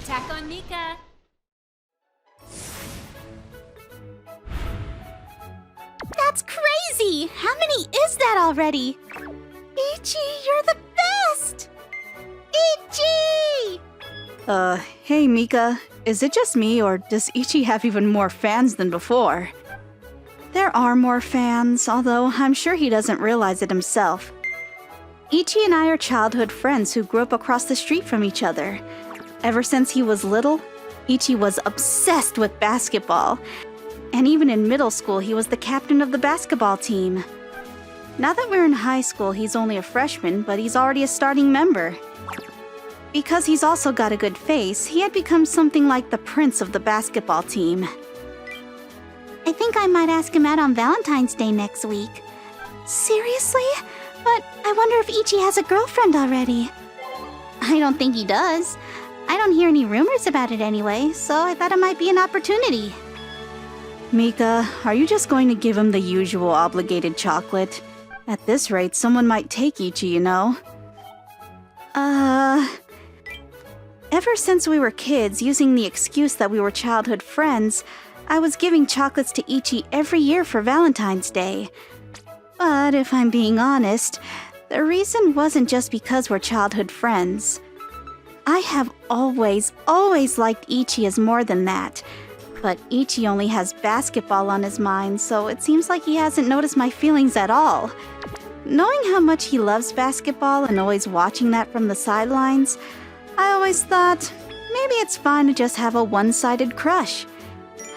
Attack on Mika! That's crazy! How many is that already? Ichi, you're the best! Ichi! Hey Mika, is it just me or does Ichi have even more fans than before? There are more fans, although I'm sure he doesn't realize it himself. Ichi and I are childhood friends who grew up across the street from each other. Ever since he was little, Ichi was obsessed with basketball. And even in middle school, he was the captain of the basketball team. Now that we're in high school, he's only a freshman, but he's already a starting member. Because he's also got a good face, he had become something like the prince of the basketball team. I think I might ask him out on Valentine's Day next week. Seriously? But I wonder if Ichi has a girlfriend already. I don't think he does. I don't hear any rumors about it anyway, so I thought it might be an opportunity. Mika, are you just going to give him the usual obligated chocolate? At this rate, someone might take Ichi, you know? Ever since we were kids, using the excuse that we were childhood friends, I was giving chocolates to Ichi every year for Valentine's Day. But if I'm being honest, the reason wasn't just because we're childhood friends. I have always liked Ichi as more than that. But Ichi only has basketball on his mind, so it seems like he hasn't noticed my feelings at all. Knowing how much he loves basketball and always watching that from the sidelines, I always thought, maybe it's fine to just have a one-sided crush.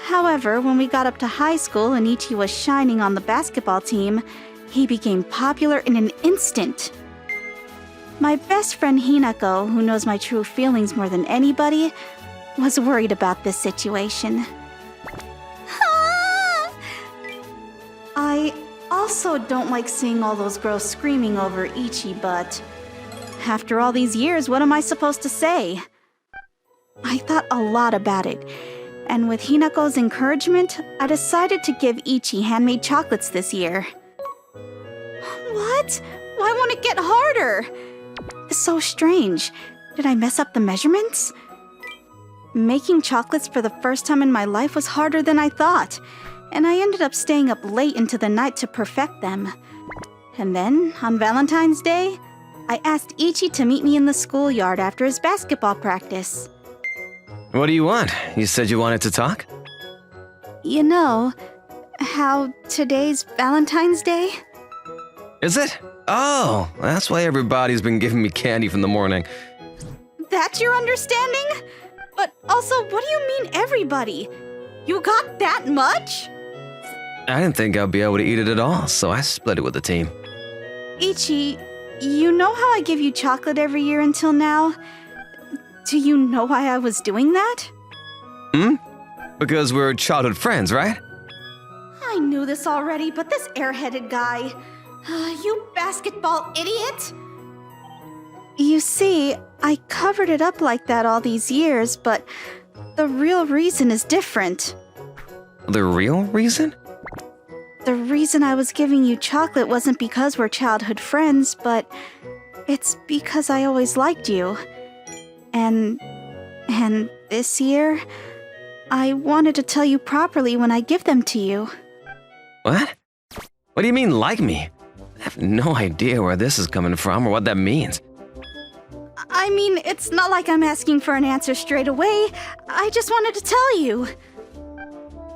However, when we got up to high school and Ichi was shining on the basketball team, he became popular in an instant. My best friend Hinako, who knows my true feelings more than anybody, was worried about this situation. I also don't like seeing all those girls screaming over Ichi, but after all these years, what am I supposed to say? I thought a lot about it, and with Hinako's encouragement, I decided to give Ichi handmade chocolates this year. What? Why won't it get harder? It's so strange. Did I mess up the measurements? Making chocolates for the first time in my life was harder than I thought, and I ended up staying up late into the night to perfect them. And then, on Valentine's Day, I asked Ichi to meet me in the schoolyard after his basketball practice. What do you want? You said you wanted to talk? You know, how today's Valentine's Day? Is it? Oh, that's why everybody's been giving me candy from the morning. That's your understanding? But also, what do you mean everybody? You got that much? I didn't think I'd be able to eat it at all, so I split it with the team. Ichi, you know how I give you chocolate every year until now? Do you know why I was doing that? Because we're childhood friends, right? I knew this already, but this airheaded guy... you basketball idiot! You see, I covered it up like that all these years, but the real reason is different. The real reason? The reason I was giving you chocolate wasn't because we're childhood friends, but it's because I always liked you. And this year, I wanted to tell you properly when I give them to you. What? What do you mean, like me? I have no idea where this is coming from or what that means. I mean, it's not like I'm asking for an answer straight away. I just wanted to tell you.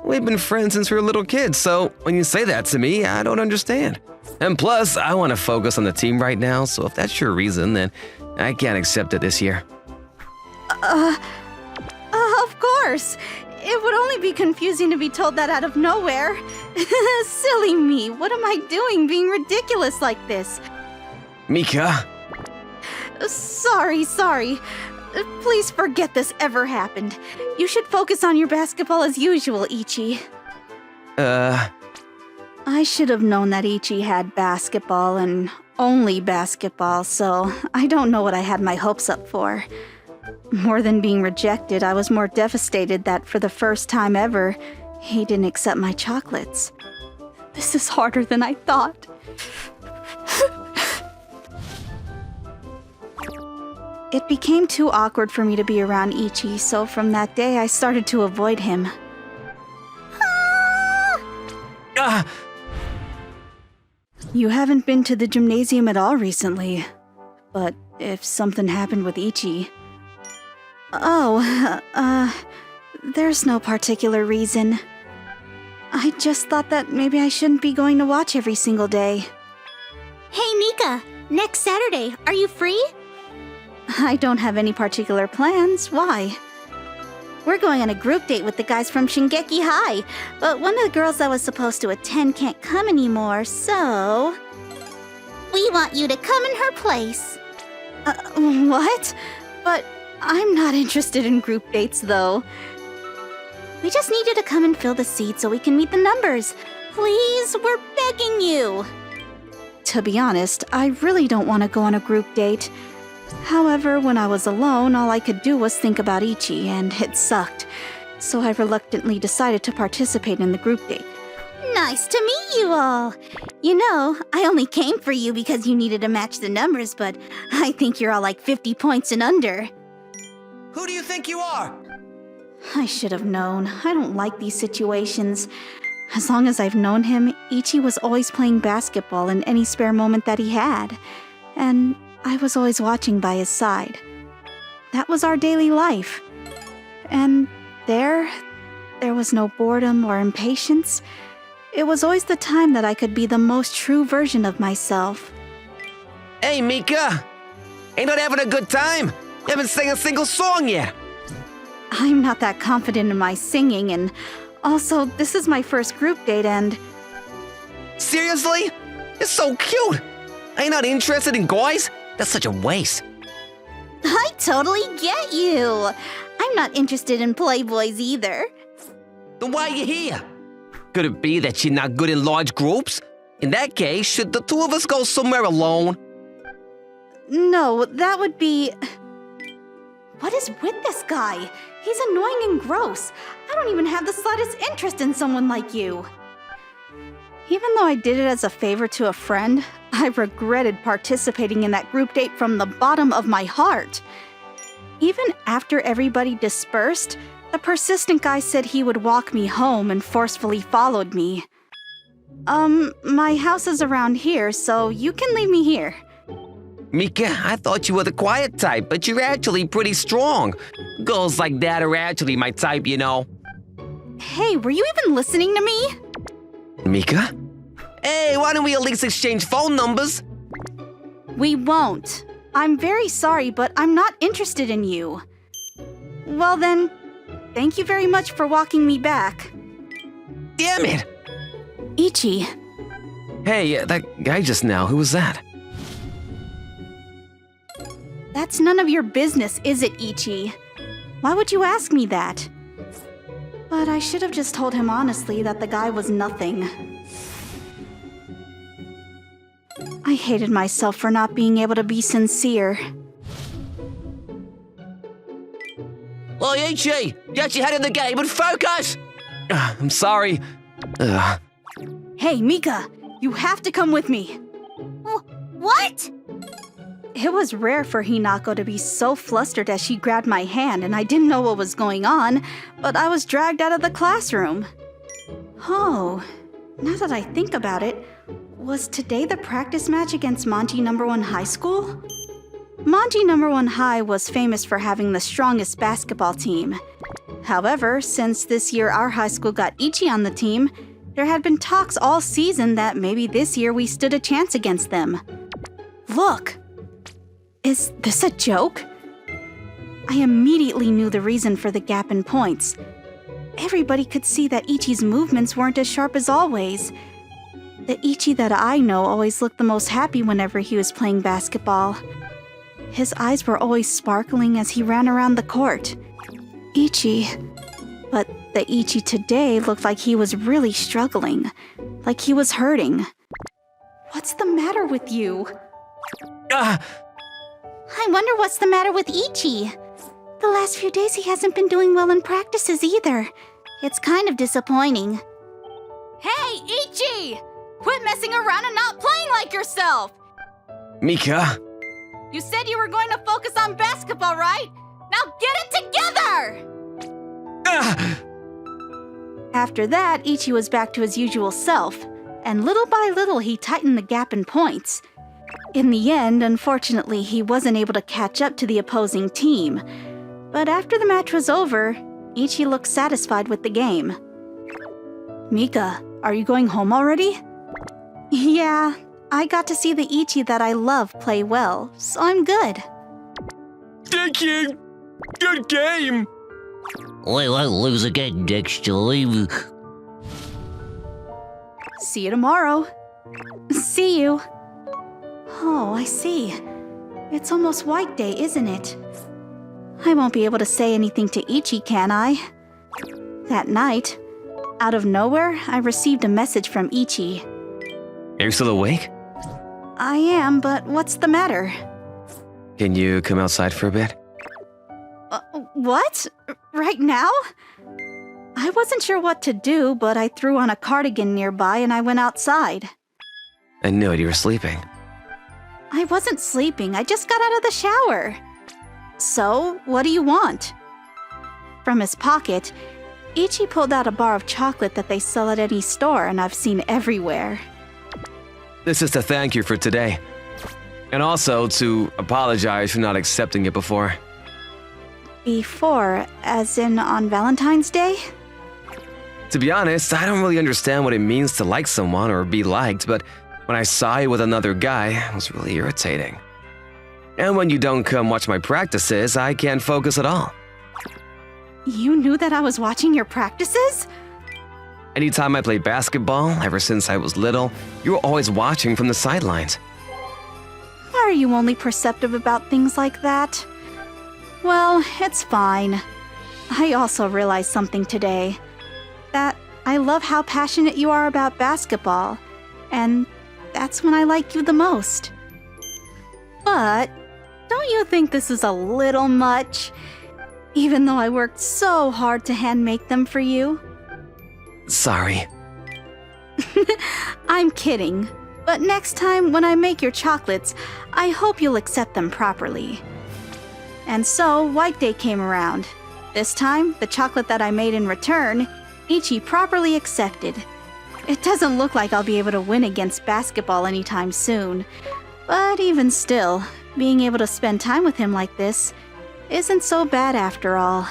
We've been friends since we were little kids, so when you say that to me, I don't understand. And plus, I want to focus on the team right now, so if that's your reason, then I can't accept it this year. Of course. It would only be confusing to be told that out of nowhere. Silly me, what am I doing being ridiculous like this? Mika! Sorry. Please forget this ever happened. You should focus on your basketball as usual, Ichi. I should have known that Ichi had basketball and only basketball, so I don't know what I had my hopes up for. More than being rejected, I was more devastated that for the first time ever, he didn't accept my chocolates. This is harder than I thought. It became too awkward for me to be around Ichi, so from that day I started to avoid him. Ah! You haven't been to the gymnasium at all recently. But if something happened with Ichi... there's no particular reason. I just thought that maybe I shouldn't be going to watch every single day. Hey, Mika, next Saturday, are you free? I don't have any particular plans. Why? We're going on a group date with the guys from Shingeki High, but one of the girls that was supposed to attend can't come anymore, so... we want you to come in her place. What? But I'm not interested in group dates, though. We just need you to come and fill the seat so we can meet the numbers. Please, we're begging you. To be honest, I really don't want to go on a group date. However, when I was alone, all I could do was think about Ichi, and it sucked. So I reluctantly decided to participate in the group date. Nice to meet you all. You know, I only came for you because you needed to match the numbers, but I think you're all like 50 points and under. Who do you think you are? I should have known. I don't like these situations. As long as I've known him, Ichi was always playing basketball in any spare moment that he had. And I was always watching by his side. That was our daily life. And there was no boredom or impatience. It was always the time that I could be the most true version of myself. Hey, Mika! Ain't not having a good time? You haven't sang a single song yet! I'm not that confident in my singing, and also, this is my first group date, and... Seriously? It's so cute! Ain't not interested in guys? That's such a waste. I totally get you. I'm not interested in playboys either. Then why are you here? Could it be that you're not good in large groups? In that case, should the two of us go somewhere alone? No, that would be... What is with this guy? He's annoying and gross. I don't even have the slightest interest in someone like you. Even though I did it as a favor to a friend, I regretted participating in that group date from the bottom of my heart. Even after everybody dispersed, the persistent guy said he would walk me home and forcefully followed me. My house is around here, so you can leave me here. Mika, I thought you were the quiet type, but you're actually pretty strong. Girls like that are actually my type, you know. Hey, were you even listening to me? Mika? Hey, why don't we at least exchange phone numbers? We won't. I'm very sorry, but I'm not interested in you. Well then, thank you very much for walking me back. Damn it! Ichi. Hey, that guy just now, who was that? That's none of your business, is it, Ichi? Why would you ask me that? But I should have just told him honestly that the guy was nothing. I hated myself for not being able to be sincere. Oh, Ichi! Get your head in the game and focus! I'm sorry. Hey, Mika! You have to come with me! What? It was rare for Hinako to be so flustered as she grabbed my hand, and I didn't know what was going on, but I was dragged out of the classroom. Oh, now that I think about it, was today the practice match against Manji No. 1 High School? Manji No. 1 High was famous for having the strongest basketball team. However, since this year our high school got Ichi on the team, there had been talks all season that maybe this year we stood a chance against them. Look! Is this a joke? I immediately knew the reason for the gap in points. Everybody could see that Ichi's movements weren't as sharp as always. The Ichi that I know always looked the most happy whenever he was playing basketball. His eyes were always sparkling as he ran around the court. Ichi. But the Ichi today looked like he was really struggling. Like he was hurting. What's the matter with you? I wonder what's the matter with Ichi. The last few days he hasn't been doing well in practices either. It's kind of disappointing. Hey, Ichi! Quit messing around and not playing like yourself! Mika? You said you were going to focus on basketball, right? Now get it together! Ah! After that, Ichi was back to his usual self, and little by little he tightened the gap in points. In the end, unfortunately, he wasn't able to catch up to the opposing team. But after the match was over, Ichi looked satisfied with the game. Mika, are you going home already? Yeah, I got to see the Ichi that I love play well, so I'm good. Thank you. Good game. We won't lose again next time. See you tomorrow. See you. Oh, I see. It's almost White Day, isn't it? I won't be able to say anything to Ichi, can I? That night, out of nowhere, I received a message from Ichi. Are you still awake? I am, but what's the matter? Can you come outside for a bit? What? Right now? I wasn't sure what to do, but I threw on a cardigan nearby and I went outside. I knew it, you were sleeping. I wasn't sleeping, I just got out of the shower. So, what do you want? From his pocket, Ichi pulled out a bar of chocolate that they sell at any store and I've seen everywhere. This is to thank you for today. And also to apologize for not accepting it before. Before, as in on Valentine's Day? To be honest, I don't really understand what it means to like someone or be liked, but when I saw you with another guy, it was really irritating. And when you don't come watch my practices, I can't focus at all. You knew that I was watching your practices? Anytime I play basketball, ever since I was little, you were always watching from the sidelines. Why are you only perceptive about things like that? Well, it's fine. I also realized something today. That I love how passionate you are about basketball, and that's when I like you the most. But don't you think this is a little much? Even though I worked so hard to hand make them for you? Sorry. I'm kidding. But next time when I make your chocolates, I hope you'll accept them properly. And so, White Day came around. This time, the chocolate that I made in return, Ichi properly accepted. It doesn't look like I'll be able to win against basketball anytime soon. But even still, being able to spend time with him like this isn't so bad after all.